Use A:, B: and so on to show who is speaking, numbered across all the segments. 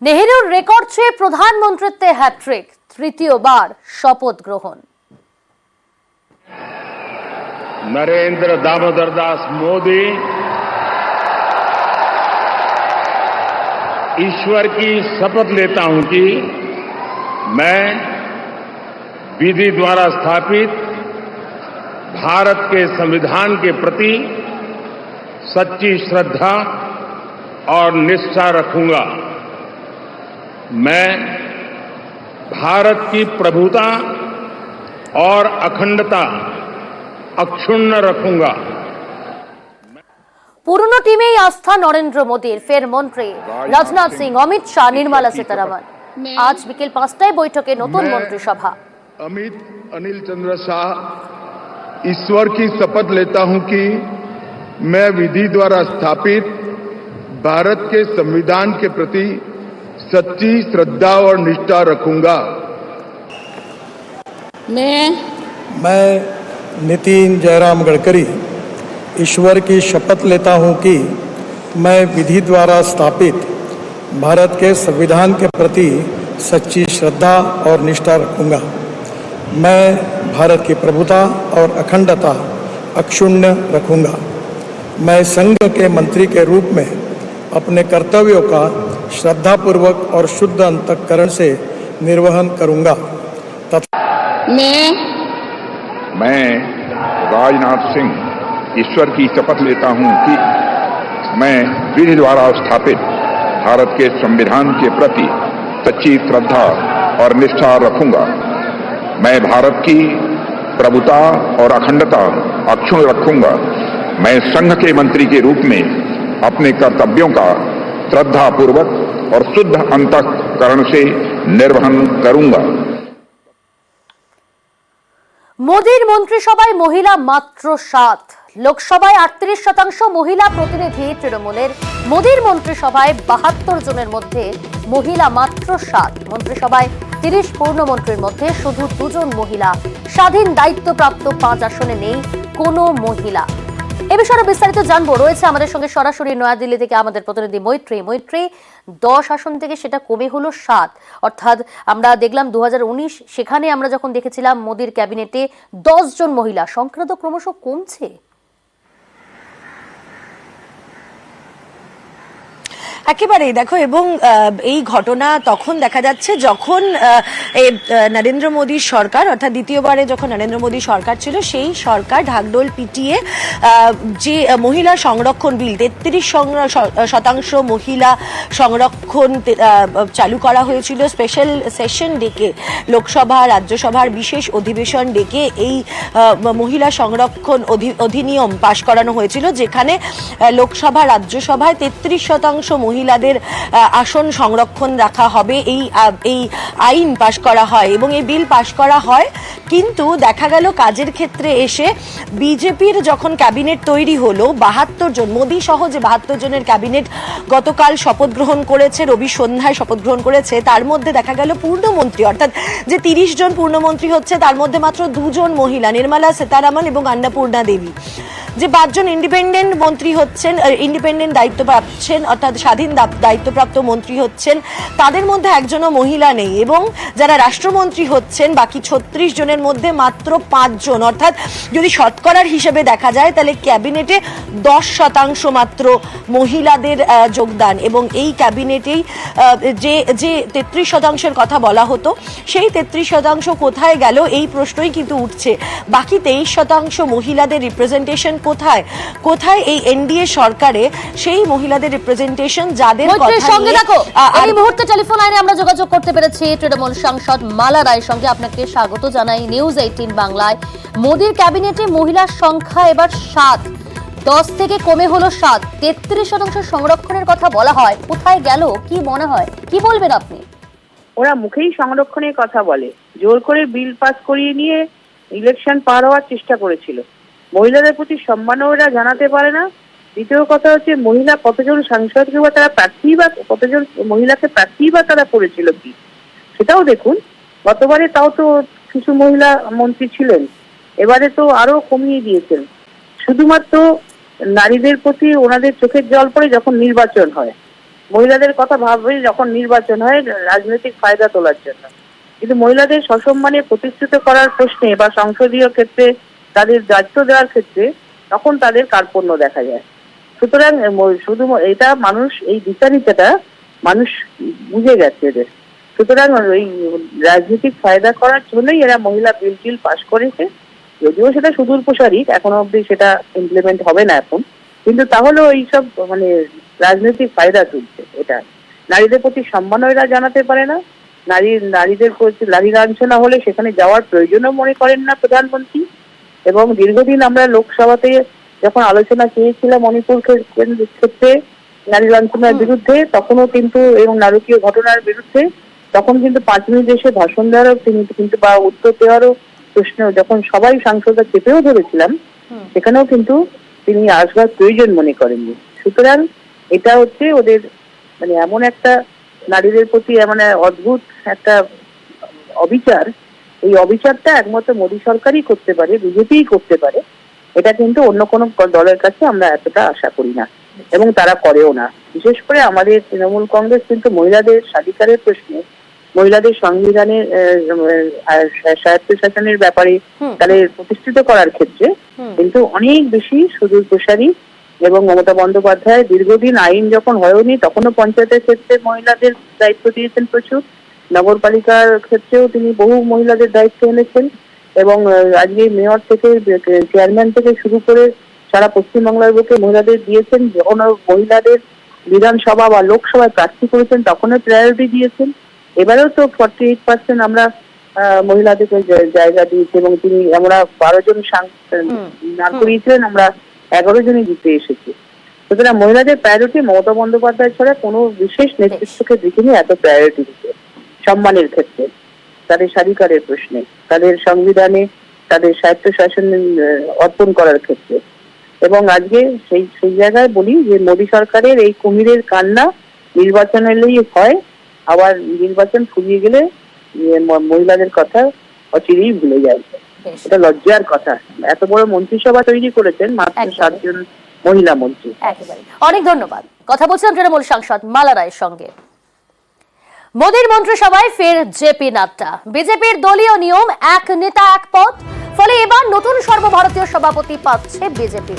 A: নেহেরুর record ছুঁয়ে প্রধানমন্ত্রীত্বে hat trick, তৃতীয়বার শপথ গ্রহণ।
B: नरेंद्र दामोदर दास मोदी ईश्वर की शपथ लेता हूं कि मैं विधि द्वारा स्थापित भारत के संविधान के प्रति सच्ची श्रद्धा और निष्ठा रखूंगा। मैं भारत की प्रभुता और अखंडता अक्षुण्ण रखूंगा।
A: পুরনো টিমেই আস্থা নরেন্দ্র মোদীর, ফের মন্ত্রী রাজনাথ সিং, অমিত শাহ, নির্মলা সীতারামন। আজ বিকেল 5টায় বৈঠকে নতুন মন্ত্রিসভা।
C: अमित अनिल चंद्र शाह ईश्वर की शपथ लेता हूं कि मैं विधि द्वारा स्थापित भारत के संविधान के प्रति सच्ची श्रद्धा और निष्ठा रखूंगा।
D: मैं नितिन जयराम गडकरी ईश्वर की शपथ लेता हूं कि मैं विधि द्वारा स्थापित भारत के संविधान के प्रति सच्ची श्रद्धा और निष्ठा रखूंगा। मैं भारत की प्रभुता और अखंडता अक्षुण्ण रखूंगा। मैं संघ के मंत्री के रूप में अपने कर्तव्यों का श्रद्धापूर्वक और शुद्ध अंतःकरण से निर्वहन करूंगा तथा
E: मैं राजनाथ सिंह ईश्वर की शपथ लेता हूं कि मैं विधि द्वारा स्थापित भारत के संविधान के प्रति सच्ची श्रद्धा और निष्ठा रखूंगा। मैं भारत की प्रभुता और अखंडता अक्षुण्ण रखूंगा। मैं संघ के मंत्री के रूप में अपने कर्तव्यों का श्रद्धापूर्वक और शुद्ध अंतःकरण से निर्वहन करूंगा।
A: মোদীর মন্ত্রিসভায় মহিলা মাত্র 7, লোকসভায় 38% মহিলা প্রতিনিধি তৃণমূলের। মোদীর মন্ত্রিসভায় 72 জনের মধ্যে মহিলা মাত্র 7। মন্ত্রিসভায় 30 পূর্ণমন্ত্রীর মধ্যে শুধু 2 জন মহিলা। স্বাধীন দায়িত্বপ্রাপ্ত 5 আসনে নেই কোনো মহিলা। এ বিষয়ে বিস্তারিত জানবো, রয়েছে আমাদের সঙ্গে সরাসরি নয়াদিল্লি থেকে আমাদের প্রতিনিধি মৈত্রী। 10 আসন থেকে সেটা কমে হলো 7, অর্থাৎ আমরা দেখলাম 2019 সেখানে আমরা যখন দেখেছিলাম মোদীর ক্যাবিনেটে 10 জন মহিলা, সংখ্যা তো ক্রমশ কমছে।
F: একেবারেই দেখো, এবং এই ঘটনা তখন দেখা যাচ্ছে যখন নরেন্দ্র মোদীর সরকার, অর্থাৎ দ্বিতীয়বারে যখন নরেন্দ্র মোদী সরকার ছিল, সেই সরকার ঢাকঢোল পিটিয়ে যে মহিলা সংরক্ষণ বিল 33% মহিলা সংরক্ষণ চালু করা হয়েছিল। স্পেশাল সেশন ডেকে লোকসভা রাজ্যসভার বিশেষ অধিবেশন ডেকে এই মহিলা সংরক্ষণ অধিনিয়ম পাশ করানো হয়েছিল, যেখানে লোকসভা রাজ্যসভায় 33% মহিলাদের আসন সংরক্ষণ রাখা হবে। এই আইন পাশ করা হয় এবং এই বিল পাশ করা হয়। কিন্তু দেখা গেল কাজের ক্ষেত্রে এসে বিজেপির যখন ক্যাবিনেট তৈরি হলো, 72 জন, মোদী সহ যে 72 জনের ক্যাবিনেট গতকাল শপথ গ্রহণ করেছে, রবি সন্ধ্যায় শপথ গ্রহণ করেছে, তার মধ্যে দেখা গেল পূর্ণমন্ত্রী, অর্থাৎ যে 30 জন পূর্ণমন্ত্রী হচ্ছে তার মধ্যে মাত্র 2 জন মহিলা, নির্মলা সীতারামন এবং অন্নপূর্ণা দেবী। যে 5 জন ইন্ডিপেন্ডেন্ট মন্ত্রী হচ্ছেন, ইন্ডিপেন্ডেন্ট দায়িত্ব পাচ্ছেন, অর্থাৎ স্বাধীন দায়িত্বপ্রাপ্ত মন্ত্রী হচ্ছেন, তাদের মধ্যে একজনও মহিলা নেই। এবং যারা রাষ্ট্রমন্ত্রী হচ্ছেন বাকি 36 জনের মধ্যে মাত্র 5 জন, অর্থাৎ যদি শতকরার হিসেবে দেখা যায় তাহলে ক্যাবিনেটে 10% মাত্র মহিলাদের যোগদান। এবং এই ক্যাবিনেটেই যে 33%-এর কথা বলা হতো, সেই 33% কোথায় গেল এই প্রশ্নই কিন্তু উঠছে। বাকি 23% মহিলাদের রিপ্রেজেন্টেশন কোথায় এই এনডিএ সরকারে সেই মহিলাদের রিপ্রেজেন্টেশন যাদের
A: সঙ্গে দেখো এই মুহূর্তে টেলিফোন লাইনে আমরা যোগাযোগ করতে পেরেছি তৃণমূল সাংসদ মালা রায়ের সঙ্গে। আপনাকে স্বাগত জানাই নিউজ 18 বাংলায়। মোদীর ক্যাবিনেটে মহিলার সংখ্যা এবার 7, 10 থেকে কমে হলো 7। 33% সংরক্ষণের কথা বলা হয়, কোথায় গেল কি মনে হয়, কি বলবেন আপনি?
G: ওরা মুখেই সংরক্ষণের কথা বলে, জোর করে বিল পাস করিয়ে নিয়ে ইলেকশন পার হওয়ার চেষ্টা করেছিল। মহিলাদের প্রতি সম্মানও ওরা জানাতে পারে না। দ্বিতীয় কথা হচ্ছে, মহিলা কতজন সাংসদকে বা তারা প্রার্থী বা কতজন মহিলাকে প্রার্থী বা তারা করেছিল কি, সেটাও দেখুন। গতবারে তাও তো কিছু মহিলা মন্ত্রী ছিলেন, এবারে তো আরো কমিয়ে দিয়েছেন। শুধুমাত্র নারীদের প্রতি ওনাদের চোখের জল পড়ে যখন নির্বাচন হয়, মহিলাদের কথা ভাববে যখন নির্বাচন হয় রাজনৈতিক ফায়দা তোলার জন্য, কিন্তু মহিলাদের সসম্মানে প্রতিষ্ঠিত করার প্রশ্নে বা সংসদীয় ক্ষেত্রে তাদের দায়িত্ব দেওয়ার ক্ষেত্রে তখন তাদের কার্পণ্য দেখা যায়। সুতরাং শুধু এটা মানুষ, এই বিচারিতাটা মানুষ বুঝে গেছে এদের। সুতরাং এই রাজনৈতিক ফায়দা করার জন্যই এরা মহিলা বিল পাশ করেছে, যদিও সেটা সুদূর প্রসারী, এখনো অব্দি সেটা ইমপ্লিমেন্ট হবে না এখন, কিন্তু তাহলেও এইসব মানে রাজনৈতিক ফায়দা তুলছে। এটা নারীদের প্রতি সম্মানও এরা জানাতে পারে না, নারীদের প্রতি নারী লাঞ্ছনা হলে সেখানে যাওয়ার প্রয়োজনও মনে করেন না প্রধানমন্ত্রী। এবং দীর্ঘদিন আমরা লোকসভাতে যখন আলোচনা চেয়েছিলাম মণিপুর ক্ষেত্রে নারী লাঞ্ছনার বিরুদ্ধে, তখনও কিন্তু এবং নারকীয় ঘটনার বিরুদ্ধে, তখন কিন্তু 5 মিনিট এসে ভাষণ দেওয়ারও কিন্তু বা উত্তর দেওয়ারও প্রশ্ন যখন সবাই সাংসদরা চেপেও ধরেছিলাম, সেখানেও কিন্তু তিনি আসবার প্রয়োজন মনে করেননি। সুতরাং এটা হচ্ছে ওদের মানে এমন একটা নারীদের প্রতি এমন অদ্ভুত একটা অবিচার, এই অবিচারটা একমাত্র মোদী সরকারই করতে পারে, বিজেপিই করতে পারে। এটা কিন্তু অন্য কোনো দলের কাছে আমরা এতটা আশা করি না এবং তারা করেও না। বিশেষ করে আমাদের তৃণমূল কংগ্রেস কিন্তু মহিলাদের স্বাধিকারের প্রশ্নে, মহিলাদের সংবিধানের স্বায়ত্তশাসনের ব্যাপারে তাদের প্রতিষ্ঠিত করার ক্ষেত্রে কিন্তু অনেক বেশি সুদূর প্রসারী। এবং মমতা বন্দ্যোপাধ্যায় দীর্ঘদিন আইন যখন হয়নি তখনও পঞ্চায়েতের ক্ষেত্রে মহিলাদের দায়িত্ব দিয়েছেন প্রচুর, নগরপালিকার ক্ষেত্রেও তিনি বহু মহিলাদের দায়িত্ব এনেছেন এবং আজকে মেয়র থেকে চেয়ারম্যান থেকে শুরু করে সারা পশ্চিমবাংলার বুকে মহিলাদের দিয়েছেন। যখন মহিলাদের বিধানসভা বা লোকসভায় প্রার্থী করেছেন তখনও প্রায়োরিটি দিয়েছেন। এবারেও তো 48% আমরা মহিলাদেরকে জায়গা দিয়েছি এবং তিনি আমরা 12 জন না করিয়েছিলেন, আমরা 11 জনই জিতে এসেছি। সুতরাং মহিলাদের প্রায়োরিটি মমতা বন্দ্যোপাধ্যায় ছাড়া কোনো বিশেষ নেতৃত্বকে দেখিনি এত প্রায়োরিটি দিতে, সম্মানের ক্ষেত্রে, তাদের স্বাধিকারের প্রশ্নে, তাদের সংবিধানে তাদের স্বায়ত্তশাসন অর্পণ করার ক্ষেত্রে। এবং আজকে সেই জায়গায় বলি যে মোদী সরকারের এই কুমিরের কান্না নির্বাচন এলেই হয়, আবার নির্বাচন ফুরিয়ে গেলে মহিলাদের কথা অচিরেই ভুলে যায়। এটা লজ্জার কথা। এত বড় মন্ত্রিসভা তৈরি করেছেন মাত্র 7 জন মহিলা মন্ত্রী।
A: একেবারে অনেক ধন্যবাদ। কথা বলছিলাম তৃণমূল সাংসদ মালা রায়ের সঙ্গে। মোদীর মন্ত্রিসভায় ফের জেপি নাড্ডা। বিজেপির দলীয় নিয়ম এক নেতা এক পদ, ফলে এবার নতুন সর্বভারতীয় সভাপতি পাচ্ছে বিজেপি।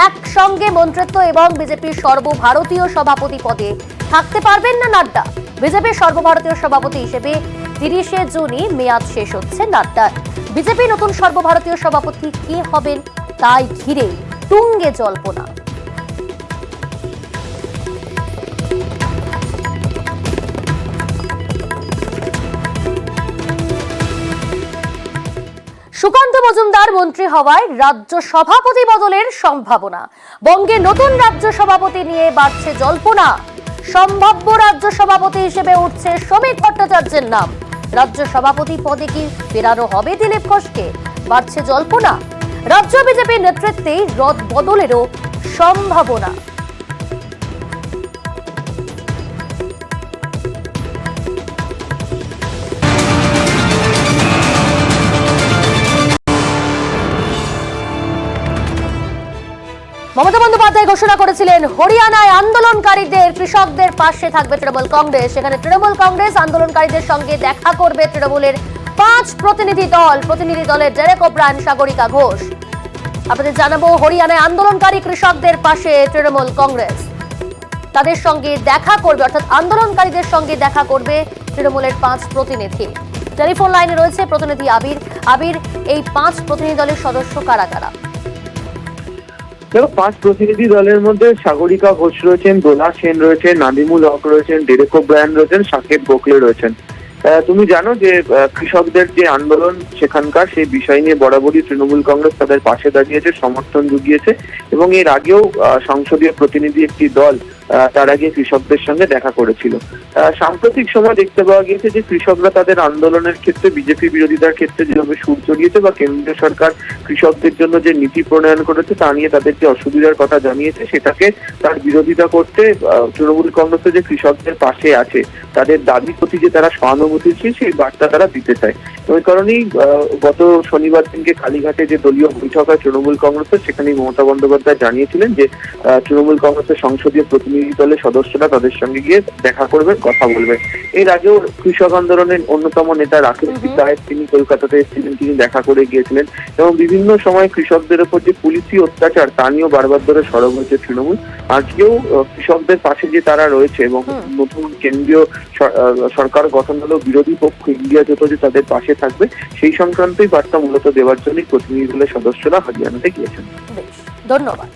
A: একসঙ্গে মন্ত্রিত্ব এবং বিজেপির সর্বভারতীয় সভাপতি পদে থাকতে পারবেন না নাড্ডা। বিজেপির সর্বভারতীয় সভাপতি হিসেবে 30শে জুনই মেয়াদ শেষ হচ্ছে নাড্ডার। বিজেপি নতুন সর্বভারতীয় সভাপতি কে হবেন তাই ঘিরে তুঙ্গে জল্পনা। সুকান্ত মজুমদার মন্ত্রী হওয়ায় রাজ্য সভাপতি বদলের সম্ভাবনা। বঙ্গে নতুন রাজ্য সভাপতি নিয়ে বাড়ছে জল্পনা। সম্ভাব্য রাজ্য সভাপতি হিসেবে উঠছে শ্রমিক ভট্টাচার্যের নাম। রাজ্য সভাপতি পদে কি ফেরানো হবে দিলীপ ঘোষকে? বাড়ছে জল্পনা। রাজ্য বিজেপির নেতৃত্বে রদ বদলেরও সম্ভাবনা। মমতা বন্দ্যোপাধ্যায় ঘোষণা করেছিলেন হরিয়ানায় আন্দোলনকারীদের কৃষকদের পাশে থাকবে তৃণমূল কংগ্রেস। সেখানে তৃণমূল কংগ্রেস আন্দোলনকারীদের সঙ্গে দেখা করবে তৃণমূলের 5 প্রতিনিধি দলের ডেরেক ওব্রায়েন, সাগরিকা ঘোষ। আপনাদের জানাবো হরিয়ানায় আন্দোলনকারী কৃষকদের পাশে তৃণমূল কংগ্রেস, তাদের সঙ্গে দেখা করবে, অর্থাৎ আন্দোলনকারীদের সঙ্গে দেখা করবে তৃণমূলের 5 প্রতিনিধি। টেলিফোন লাইনে রয়েছে প্রতিনিধি আবির। এই 5 প্রতিনিধি দলের সদস্য কারা কারা?
H: দেখো, 5 প্রতিনিধি দলের মধ্যে সাগরিকা ঘোষ রয়েছেন, দোলা সেন রয়েছেন, নাদিমুল হক রয়েছেন, ডেরেক ওব্রায়েন রয়েছেন, সাকেত গোখলে রয়েছেন। তুমি জানো যে কৃষকদের যে আন্দোলন সেখানকার সেই বিষয় নিয়ে বরাবরই তৃণমূল কংগ্রেস তাদের পাশে দাঁড়িয়েছে, সমর্থন জুগিয়েছে এবং এর আগেও সংসদীয় প্রতিনিধি একটি দল তার আগে কৃষকদের সঙ্গে দেখা করেছিল। সাম্প্রতিক সময় দেখতে পাওয়া গিয়েছে যে কৃষকরা তাদের আন্দোলনের ক্ষেত্রে বিজেপি বিরোধিতার ক্ষেত্রে যেভাবে সুর চড়িয়েছে বা কেন্দ্রীয় সরকার কৃষকদের জন্য যে নীতি প্রণয়ন করেছে তা নিয়ে তাদের যে অসুবিধার কথা জানিয়েছে, সেটাকে তার বিরোধিতা করতে তৃণমূল কংগ্রেস যে কৃষকদের পাশে আছে, তাদের দাবির প্রতি যে তারা সহানুভূতিশীল সেই বার্তা তারা দিতে চায়। ওই কারণেই গত শনিবার দিনকে কালীঘাটে যে দলীয় বৈঠক হয় তৃণমূল কংগ্রেসের, সেখানেই মমতা বন্দ্যোপাধ্যায় জানিয়েছিলেন যে তৃণমূল কংগ্রেসের সংসদীয় প্রতিনিধি প্রতিনিধি দলের সদস্যরা তাদের সঙ্গে গিয়ে দেখা করবেন, কথা বলবেন। এর আগেও কৃষক আন্দোলনের অন্যতম নেতা রাকেশ টিকায়েত তিনি কলকাতাতে এসেছিলেন, তিনি দেখা করে গিয়েছিলেন এবং বিভিন্ন সময় কৃষকদের উপর যে পুলিশি অত্যাচার তা নিয়েও বারবার ধরে সরব হয়েছে তৃণমূল। আজকেও কৃষকদের পাশে যে তারা রয়েছে এবং নতুন কেন্দ্রীয় সরকার গঠন হলেও বিরোধী পক্ষ ইন্ডিয়া জোট যে তাদের পাশে থাকবে সেই সংক্রান্তই বার্তা মূলত দেওয়ার জন্যই প্রতিনিধি দলের সদস্যরা হরিয়ানাতে গিয়েছেন।
A: ধন্যবাদ।